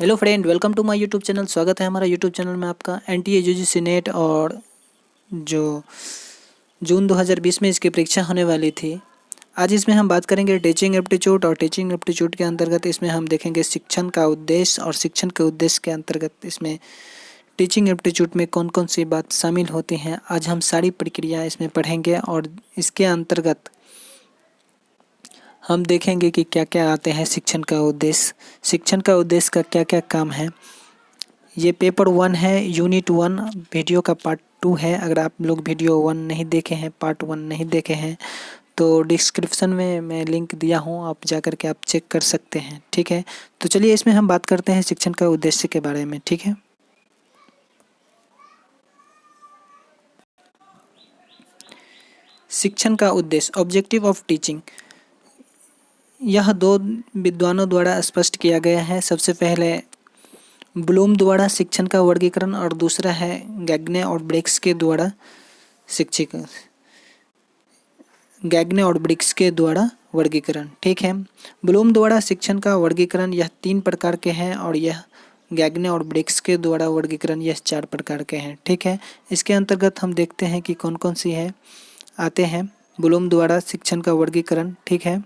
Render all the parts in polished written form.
Hello friend, welcome to my YouTube channel. स्वागत है हमारा यूट्यूब चैनल में आपका। एनटीए यूजीसी नेट और जो जून 2020 में इसकी परीक्षा होने वाली थी, आज इसमें हम बात करेंगे टीचिंग एप्टीट्यूड। और टीचिंग एप्टीट्यूड के अंतर्गत इसमें हम देखेंगे शिक्षण का उद्देश्य, और शिक्षण के उद्देश्य के अंतर्गत इसमें टीचिंग एप्टीट्यूड में कौन कौन सी बात शामिल होती हैं। आज हम सारी प्रक्रिया इसमें पढ़ेंगे और इसके अंतर्गत हम देखेंगे कि क्या क्या आते हैं शिक्षण का उद्देश्य, शिक्षण का उद्देश्य का क्या क्या काम है। ये पेपर 1 है, यूनिट 1, वीडियो का पार्ट 2 है। अगर आप लोग वीडियो 1 नहीं देखे हैं, पार्ट 1 नहीं देखे हैं, तो डिस्क्रिप्शन में मैं लिंक दिया हूँ, आप जा कर के आप चेक कर सकते हैं। ठीक है, तो चलिए इसमें हम बात करते हैं शिक्षण का उद्देश्य के बारे में। ठीक है, शिक्षण का उद्देश्य, ऑब्जेक्टिव ऑफ टीचिंग, यह दो विद्वानों द्वारा स्पष्ट किया गया है। सबसे पहले ब्लूम द्वारा शिक्षण का वर्गीकरण, और दूसरा है गैग्ने और ब्रिक्स के द्वारा गैग्ने और ब्रिक्स के द्वारा वर्गीकरण। ठीक है, ब्लूम द्वारा शिक्षण का वर्गीकरण यह 3 प्रकार के हैं, और यह गैग्ने और ब्रिक्स के द्वारा वर्गीकरण यह 4 प्रकार के हैं। ठीक है, इसके अंतर्गत हम देखते हैं कि कौन कौन सी है आते हैं ब्लूम द्वारा शिक्षण का वर्गीकरण। ठीक है,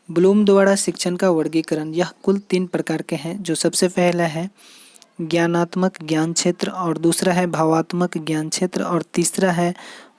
ब्लूम द्वारा शिक्षण का वर्गीकरण यह कुल 3 प्रकार के हैं। जो सबसे पहला है ज्ञानात्मक ज्ञान क्षेत्र, और दूसरा है भावात्मक ज्ञान क्षेत्र, और तीसरा है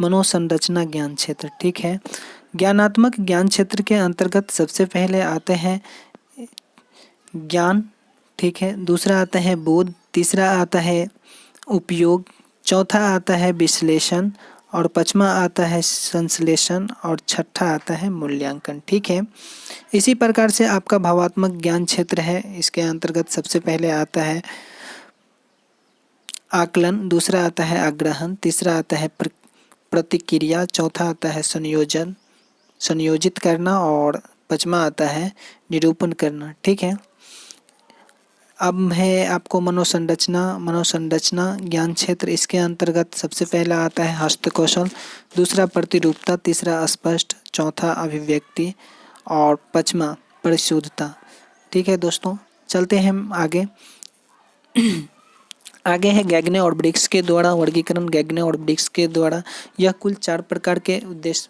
मनोसंरचना ज्ञान क्षेत्र। ठीक है, ज्ञानात्मक ज्ञान क्षेत्र के अंतर्गत सबसे पहले आते हैं ज्ञान। ठीक है, दूसरा आता है बोध, तीसरा आता है उपयोग, चौथा आता है विश्लेषण, और पांचवा आता है संश्लेषण, और छठा आता है मूल्यांकन। ठीक है, इसी प्रकार से आपका भावात्मक ज्ञान क्षेत्र है। इसके अंतर्गत सबसे पहले आता है आकलन, दूसरा आता है आग्रहण, तीसरा आता है प्रतिक्रिया, चौथा आता है संयोजित करना, और पांचवा आता है निरूपण करना। ठीक है, अब है आपको मनोसंरचना ज्ञान क्षेत्र। इसके अंतर्गत सबसे पहला आता है हस्तकौशल, दूसरा प्रतिरूपता, तीसरा स्पष्ट, चौथा अभिव्यक्ति, और पांचवा परिशुद्धता। ठीक है दोस्तों, चलते हैं हम आगे। आगे है गैग्ने और ब्रिक्स के द्वारा वर्गीकरण। गैग्ने और ब्रिक्स के द्वारा यह कुल 4 प्रकार के उद्देश्य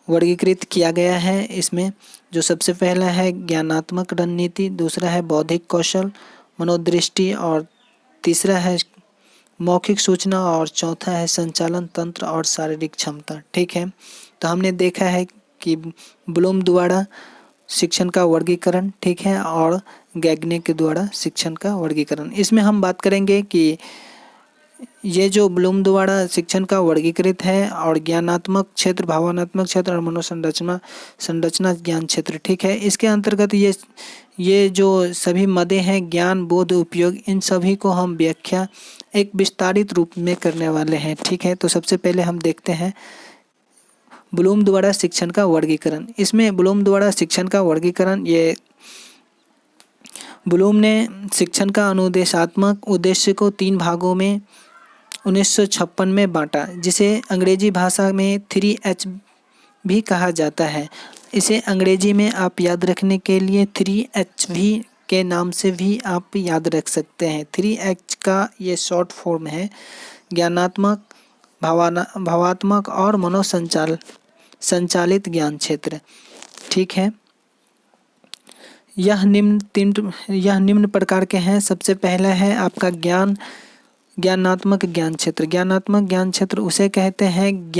वर्गीकृत किया गया है। इसमें जो सबसे पहला है ज्ञानात्मक रणनीति, दूसरा है बौद्धिक कौशल, मनोदृष्टि, और तीसरा है मौखिक सूचना, और चौथा है संचालन तंत्र और शारीरिक क्षमता। ठीक है, तो हमने देखा है कि ब्लूम द्वारा शिक्षण का वर्गीकरण, ठीक है, और गैग्ने के द्वारा शिक्षण का वर्गीकरण। इसमें हम बात करेंगे कि ये जो ब्लूम द्वारा शिक्षण का वर्गीकृत है, और ज्ञानात्मक क्षेत्र, भावनात्मक क्षेत्र, और संरचना ज्ञान क्षेत्र। ठीक है, इसके अंतर्गत ये जो सभी मदें हैं, ज्ञान, बोध, उपयोग, इन सभी को हम व्याख्या एक विस्तारित रूप में करने वाले हैं। ठीक है, तो सबसे पहले हम देखते हैं ब्लूम द्वारा शिक्षण का वर्गीकरण। इसमें ब्लूम द्वारा शिक्षण का वर्गीकरण, ये ब्लूम ने शिक्षण का अनुदेशात्मक उद्देश्य को 3 भागों में 1956 में बांटा, जिसे अंग्रेजी भाषा में 3H भी कहा जाता है। इसे अंग्रेजी में आप याद रखने के लिए 3H भी के नाम से भी आप याद रख सकते हैं। 3H का ये शॉर्ट फॉर्म है, ज्ञानात्मक, भावात्मक और संचालित ज्ञान क्षेत्र। ठीक है, यह निम्न प्रकार के हैं। सबसे पहला है आपका ज्ञानात्मक ज्ञान क्षेत्र। ज्ञानात्मक ज्ञान क्षेत्र उसे कहते हैं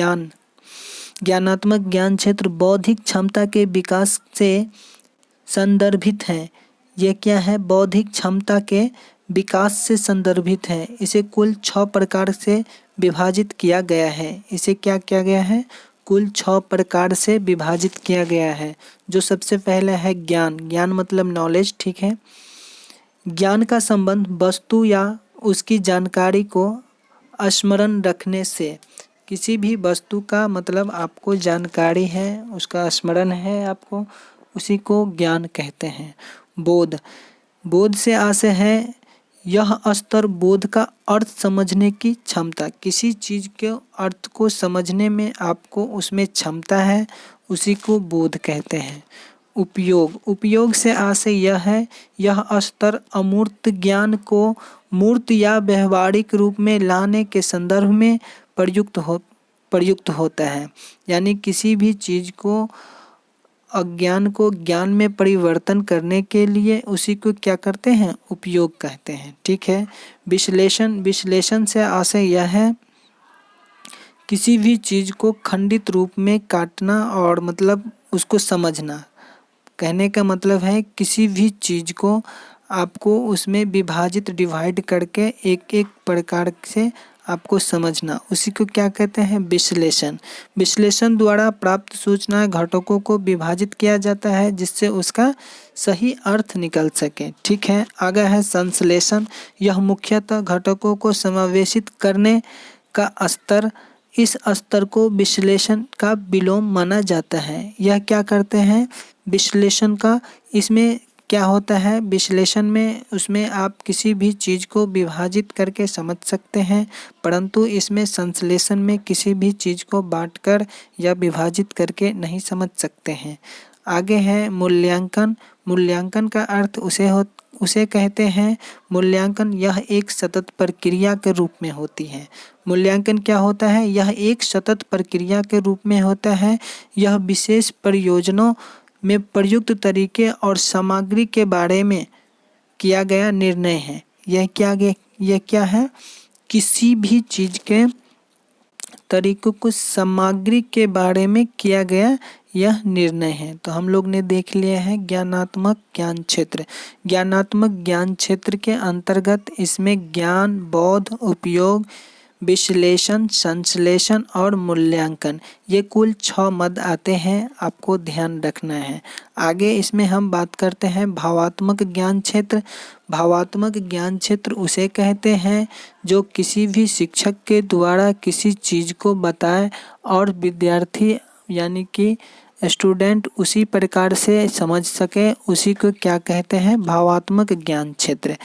ज्ञानात्मक ज्ञान क्षेत्र बौद्धिक क्षमता के विकास से संदर्भित है। यह क्या है? बौद्धिक क्षमता के विकास से संदर्भित है। इसे कुल 6 प्रकार से विभाजित किया गया है। इसे क्या किया गया है? कुल 6 प्रकार से विभाजित किया गया है। जो सबसे पहला है ज्ञान मतलब नॉलेज। ठीक है, ज्ञान का संबंध वस्तु या उसकी जानकारी को स्मरण रखने से। किसी भी वस्तु का मतलब आपको जानकारी है, उसका स्मरण है आपको, उसी को ज्ञान कहते हैं। बोध से आशय है यह स्तर, बोध का अर्थ समझने की क्षमता। किसी चीज़ के अर्थ को समझने में आपको उसमें क्षमता है, उसी को बोध कहते हैं। उपयोग। उपयोग से आशय यह है, यह स्तर अमूर्त ज्ञान को मूर्त या व्यवहारिक रूप में लाने के संदर्भ में प्रयुक्त होता है। यानी किसी भी चीज को, अज्ञान को ज्ञान में परिवर्तन करने के लिए उसी को क्या करते हैं, उपयोग कहते हैं। ठीक है। विश्लेषण। विश्लेषण से आशय यह है, किसी भी चीज को खंडित रूप में काटना और मतलब उसको समझना। कहने का मतलब है किसी भी चीज को आपको उसमें विभाजित, डिवाइड करके एक एक प्रकार से आपको समझना, उसी को क्या कहते हैं, विश्लेषण। विश्लेषण द्वारा प्राप्त सूचना घटकों को विभाजित किया जाता है जिससे उसका सही अर्थ निकल सके। ठीक है। आगे है संश्लेषण। यह मुख्यतः घटकों को समावेशित करने का स्तर, इस स्तर को विश्लेषण का विलोम माना जाता है। यह क्या करते हैं, विश्लेषण का, इसमें क्या होता है, विश्लेषण में उसमें आप किसी भी चीज़ को विभाजित करके समझ सकते हैं, परंतु इसमें संश्लेषण में किसी भी चीज़ को बांटकर या विभाजित करके नहीं समझ सकते हैं। आगे है मूल्यांकन। मूल्यांकन का अर्थ उसे कहते हैं, मूल्यांकन यह एक सतत प्रक्रिया के रूप में होती है। मूल्यांकन क्या होता है, यह एक सतत प्रक्रिया के रूप में होता है। यह विशेष प्रयोजनों में प्रयुक्त तरीके और सामग्री के बारे में किया गया निर्णय है। यह क्या है, किसी भी चीज के तरीकों को सामग्री के बारे में किया गया यह निर्णय है। तो हम लोग ने देख लिया है ज्ञानात्मक ज्ञान क्षेत्र। ज्ञानात्मक ज्ञान क्षेत्र के अंतर्गत इसमें ज्ञान, बोध, उपयोग, विश्लेषण, संश्लेषण और मूल्यांकन, ये कुल 6 मद आते हैं, आपको ध्यान रखना है। आगे इसमें हम बात करते हैं भावात्मक ज्ञान क्षेत्र। भावात्मक ज्ञान क्षेत्र उसे कहते हैं जो किसी भी शिक्षक के द्वारा किसी चीज को बताए और विद्यार्थी यानी कि स्टूडेंट उसी प्रकार से समझ सके, उसी को क्या कहते हैं, भावात्मक ज्ञान क्षेत्र।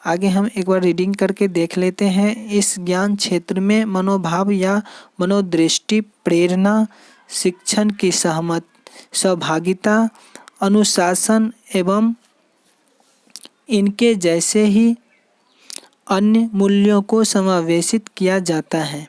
आगे हम एक बार रीडिंग करके देख लेते हैं। इस ज्ञान क्षेत्र में मनोभाव या मनोदृष्टि, प्रेरणा, शिक्षण की सहभागिता, अनुशासन एवं इनके जैसे ही अन्य मूल्यों को समावेशित किया जाता है,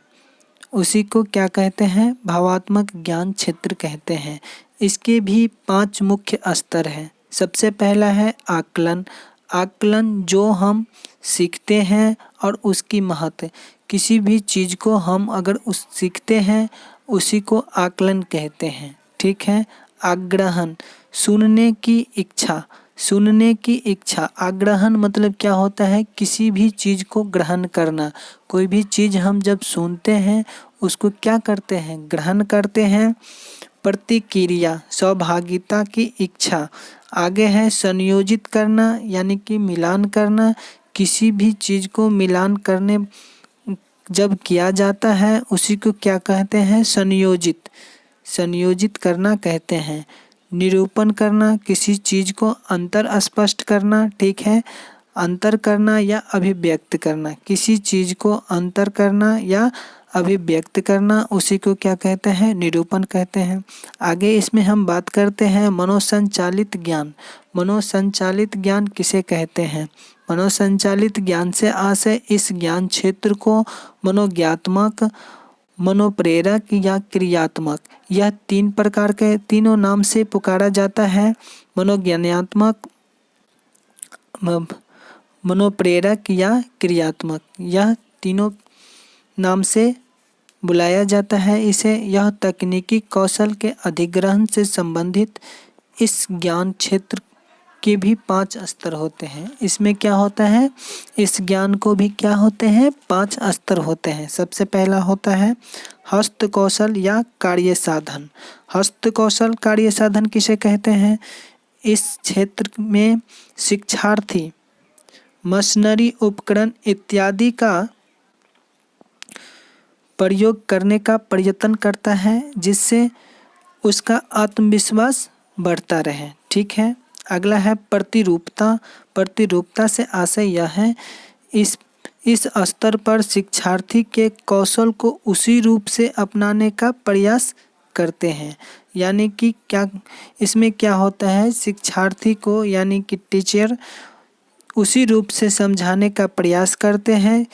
उसी को क्या कहते हैं, भावात्मक ज्ञान क्षेत्र कहते हैं। इसके भी 5 मुख्य स्तर हैं। सबसे पहला है आकलन। आकलन जो हम सीखते हैं और उसकी महत्व, किसी भी चीज़ को हम अगर सीखते हैं उसी को आकलन कहते हैं। ठीक है। आग्रहण, सुनने की इच्छा। सुनने की इच्छा, आग्रहण मतलब क्या होता है, किसी भी चीज़ को ग्रहण करना। कोई भी चीज़ हम जब सुनते हैं उसको क्या करते हैं, ग्रहण करते हैं। प्रतिक्रिया, सहभागिता की इच्छा। आगे है संयोजित करना यानी कि मिलान करना। किसी भी चीज़ को मिलान करने जब किया जाता है उसी को क्या कहते हैं, संयोजित करना कहते हैं। निरूपण करना, किसी चीज़ को अंतर स्पष्ट करना। ठीक है। अंतर करना या अभिव्यक्त करना, किसी चीज़ को अंतर करना या अभिव्यक्त करना, उसी को क्या कहते हैं, निरूपण कहते हैं। आगे इसमें हम बात करते हैं मनोसंचालित ज्ञान। मनोसंचालित ज्ञान किसे कहते हैं, मनोसंचालित ज्ञान से आशय इस ज्ञान क्षेत्र को मनोज्ञात्मक, मनोप्रेरक या क्रियात्मक, यह 3 प्रकार के तीनों नाम से पुकारा जाता है। मनोज्ञानात्मक, मनोप्रेरक या क्रियात्मक, यह तीनों नाम से बुलाया जाता है इसे। यह तकनीकी कौशल के अधिग्रहण से संबंधित इस ज्ञान क्षेत्र के भी 5 स्तर होते हैं। इसमें क्या होता है, इस ज्ञान को भी क्या होते हैं, 5 स्तर होते हैं। सबसे पहला होता है हस्त कौशल या कार्य साधन। हस्त कौशल, कार्य साधन किसे कहते हैं, इस क्षेत्र में शिक्षार्थी मशीनरी, उपकरण इत्यादि का प्रयोग करने का प्रयत्न करता है जिससे उसका आत्मविश्वास बढ़ता रहे। ठीक है। अगला है प्रतिरूपता। प्रतिरूपता से आशय यह है इस स्तर पर शिक्षार्थी के कौशल को उसी रूप से अपनाने का प्रयास करते हैं। यानी कि क्या इसमें क्या होता है, शिक्षार्थी को यानी कि टीचर उसी रूप से समझाने का प्रयास करते हैं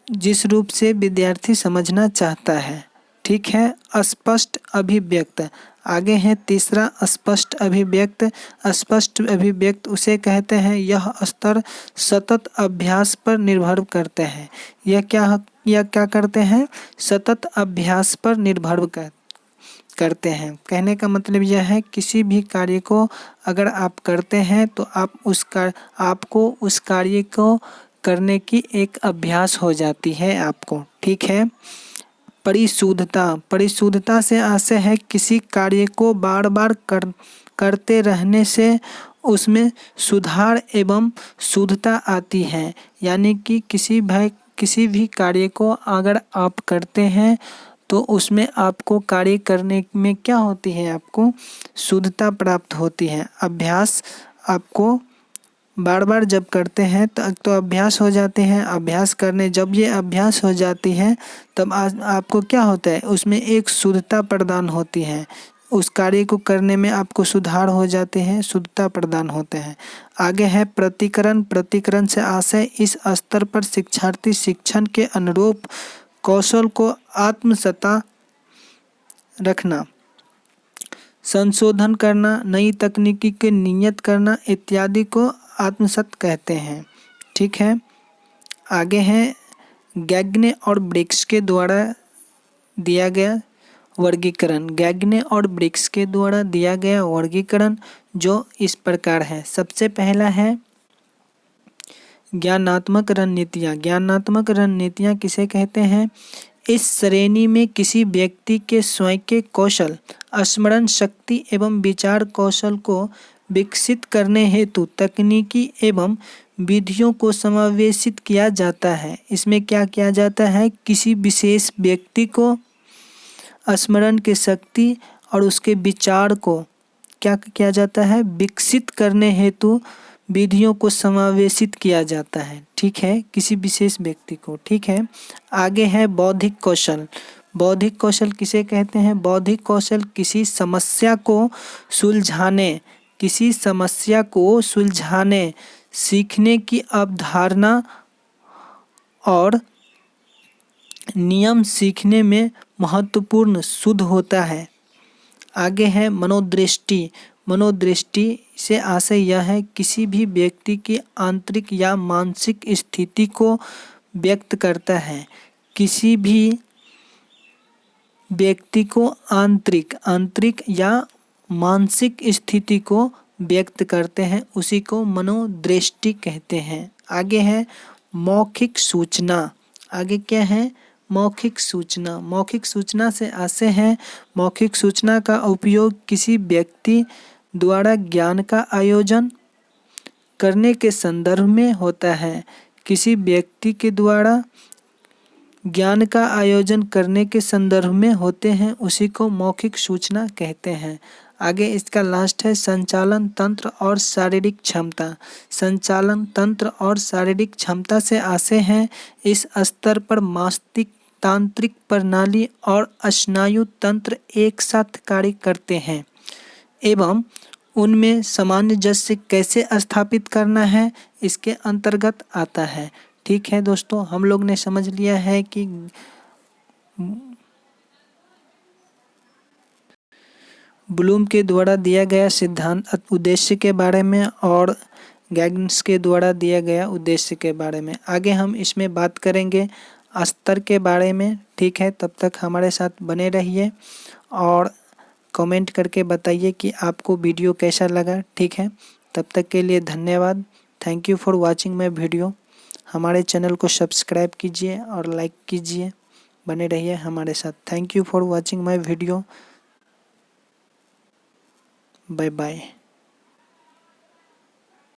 जिस रूप से विद्यार्थी समझना चाहता है। ठीक है। अस्पष्ट अभिव्यक्त आगे है तीसरा, स्पष्ट अभिव्यक्त। स्पष्ट अभिव्यक्त उसे कहते हैं यह स्तर सतत अभ्यास पर निर्भर करते हैं। यह क्या करते हैं, सतत अभ्यास पर निर्भर करते हैं। कहने का मतलब यह है किसी भी कार्य को अगर आप करते हैं तो आपको उस कार्य को करने की एक अभ्यास हो जाती है आपको। ठीक है। परिशुद्धता से आशय है किसी कार्य को बार बार करते रहने से उसमें सुधार एवं शुद्धता आती है। यानी कि किसी भी कार्य को अगर आप करते हैं तो उसमें आपको कार्य करने में क्या होती है, आपको शुद्धता प्राप्त होती है। अभ्यास आपको बार बार जब करते हैं तो अभ्यास हो जाते हैं। अभ्यास करने जब ये अभ्यास हो जाती है तब आपको क्या होता है, उसमें एक शुद्धता प्रदान होती है। उस कार्य को करने में आपको सुधार हो जाते हैं, शुद्धता प्रदान होते हैं। आगे है प्रतिकरण से आशय इस स्तर पर शिक्षार्थी शिक्षण के अनुरूप कौशल को आत्मसता रखना, संशोधन करना, नई तकनीकी के नियत करना इत्यादि को आत्मसत कहते हैं। ठीक है। आगे है गैग्ने और ब्रिक्स के द्वारा दिया गया वर्गीकरण। गैग्ने और ब्रिक्स के द्वारा दिया गया वर्गीकरण जो इस प्रकार है। सबसे पहला है ज्ञानात्मक रणनीतियाँ। ज्ञानात्मक रणनीतियाँ किसे कहते हैं, इस श्रेणी में किसी व्यक्ति के स्वयं के कौशल, स्मरण शक्ति एवं विचार कौशल को विकसित करने हेतु तकनीकी एवं विधियों को समावेशित किया जाता है। इसमें क्या किया जाता है, किसी विशेष व्यक्ति को स्मरण की शक्ति और उसके विचार को क्या किया जाता है, विकसित करने हेतु विधियों को समावेशित किया जाता है। ठीक है, किसी विशेष व्यक्ति को। ठीक है। आगे है बौद्धिक कौशल। बौद्धिक कौशल किसे कहते हैं, बौद्धिक कौशल किसी समस्या को सुलझाने सीखने की अवधारणा और नियम सीखने में महत्वपूर्ण शुद्ध होता है। आगे है मनोदृष्टि। मनोदृष्टि से आशय यह है किसी भी व्यक्ति की आंतरिक या मानसिक स्थिति को व्यक्त करता है। किसी भी व्यक्ति को आंतरिक या मानसिक स्थिति को व्यक्त करते हैं, उसी को मनोदृष्टि कहते हैं। आगे है मौखिक सूचना। आगे क्या है, मौखिक सूचना। मौखिक सूचना से आशय है मौखिक सूचना का उपयोग किसी व्यक्ति द्वारा ज्ञान का आयोजन करने के संदर्भ में होता है। किसी व्यक्ति के द्वारा ज्ञान का आयोजन करने के संदर्भ में होते हैं, उसी को मौखिक सूचना कहते हैं। आगे इसका लास्ट है संचालन तंत्र और शारीरिक क्षमता। संचालन तंत्र और शारीरिक क्षमता से आशय है इस स्तर पर मस्तिष्क, तांत्रिक प्रणाली और स्नायु तंत्र एक साथ कार्य करते हैं एवं उनमें सामंजस्य कैसे स्थापित करना है इसके अंतर्गत आता है। ठीक है दोस्तों, हम लोग ने समझ लिया है कि ब्लूम के द्वारा दिया गया सिद्धांत उद्देश्य के बारे में और गैग्न्स के द्वारा दिया गया उद्देश्य के बारे में। आगे हम इसमें बात करेंगे स्तर के बारे में। ठीक है, तब तक हमारे साथ बने रहिए और कमेंट करके बताइए कि आपको वीडियो कैसा लगा। ठीक है, तब तक के लिए धन्यवाद। Thank you for watching my video. हमारे चैनल को सब्सक्राइब कीजिए और लाइक कीजिए। बने रहिए हमारे साथ। Thank you for watching my video. Bye bye.